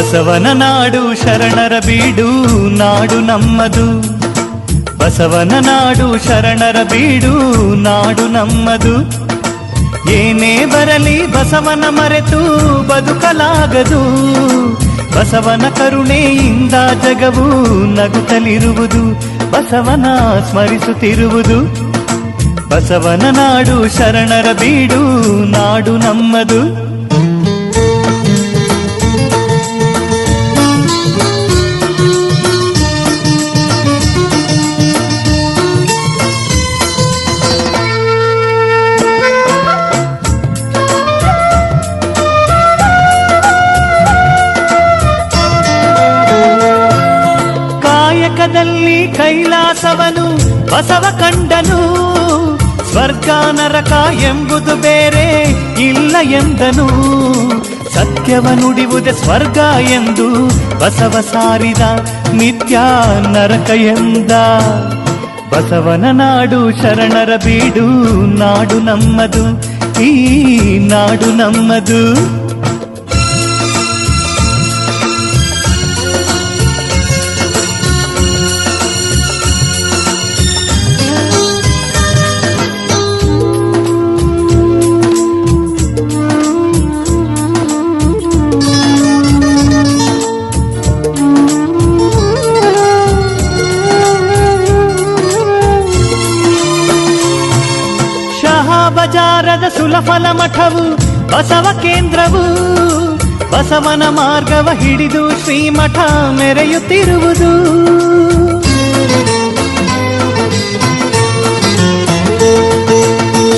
ಬಸವನ ನಾಡು ಶರಣರ ಬೀಡು ನಾಡು ನಮ್ಮದು. ಬಸವನ ನಾಡು ಶರಣರ ಬೀಡು ನಾಡು ನಮ್ಮದು. ಏನೇ ಬರಲಿ ಬಸವನ ಮರೆತು ಬದುಕಲಾಗದು. ಬಸವನ ಕರುಣೆಯಿಂದ ಜಗವು ನಗುತ್ತಲಿರುವುದು, ಬಸವನ ಸ್ಮರಿಸುತ್ತಿರುವುದು. ಬಸವನ ನಾಡು ಶರಣರ ಬೀಡು ನಾಡು ನಮ್ಮದು. ಕಾಯಕದಲ್ಲಿ ಕೈಲಾಸವನು ಬಸವ ಕಂಡನು. ಸ್ವರ್ಗ ನರಕ ಎಂಬುದು ಬೇರೆ ಇಲ್ಲ ಎಂದನು. ಸತ್ಯವ ನುಡಿಯುವುದೇ ಸ್ವರ್ಗ ಎಂದು ಬಸವ ಸಾರಿದ, ನಿತ್ಯ ನರಕ ಎಂದ. ಬಸವನ ನಾಡು ಶರಣರ ಬೀಡು ನಾಡು ನಮ್ಮದು, ಈ ನಾಡು ನಮ್ಮದು. ಬಜಾರದ ಸುಲಫಲ ಮಠವು ಬಸವ ಕೇಂದ್ರವು. ಬಸವನ ಮಾರ್ಗವ ಹಿಡಿದು ಶ್ರೀಮಠ ಮೆರೆಯುತ್ತಿರುವುದು.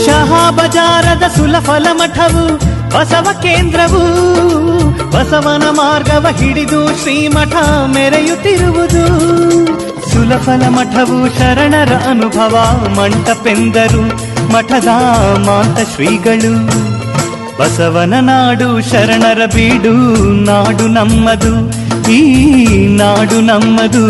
ಶಹಾ ಬಜಾರದ ಸುಲಫಲ ಮಠವು ಬಸವ ಕೇಂದ್ರವು. ಬಸವನ ಮಾರ್ಗವ ಹಿಡಿದು ಶ್ರೀಮಠ ಮೆರೆಯುತ್ತಿರುವುದು. ಸುಲಫಲ ಮಠವು ಶರಣರ ಅನುಭವ ಮಂಟಪೆಂದರು ಮಠದ ಮಾಂತ ಶ್ರೀಗಳು. ಬಸವನ ನಾಡು ಶರಣರ ಬೀಡು ನಾಡು ನಮ್ಮದು, ಈ ನಾಡು ನಮ್ಮದು.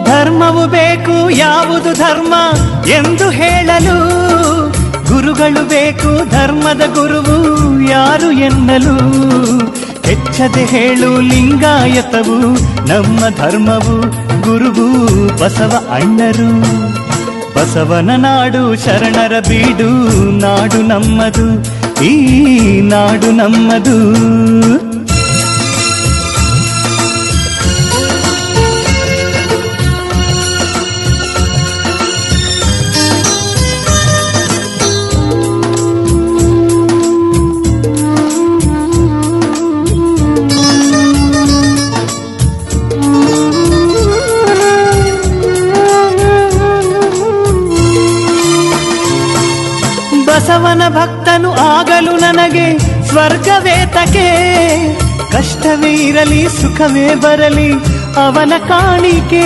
ಧರ್ಮವು ಬೇಕು ಯಾವುದು ಧರ್ಮ ಎಂದು ಹೇಳಲು. ಗುರುಗಳು ಬೇಕು ಧರ್ಮದ ಗುರುವು ಯಾರು ಎನ್ನಲು. ಹೆಚ್ಚದೆ ಹೇಳು ಲಿಂಗಾಯತವು ನಮ್ಮ ಧರ್ಮವು, ಗುರುವು ಬಸವ ಅಣ್ಣರು. ಬಸವನ ನಾಡು ಶರಣರ ಬೀಡು ನಾಡು ನಮ್ಮದು, ಈ ನಾಡು ನಮ್ಮದು. ಬಸವನ ಭಕ್ತನು ಆಗಲು ನನಗೆ ಸ್ವರ್ಗವೇ ತಕೆ. ಕಷ್ಟವೇ ಇರಲಿ ಸುಖವೇ ಬರಲಿ ಅವನ ಕಾಣಿಕೆ.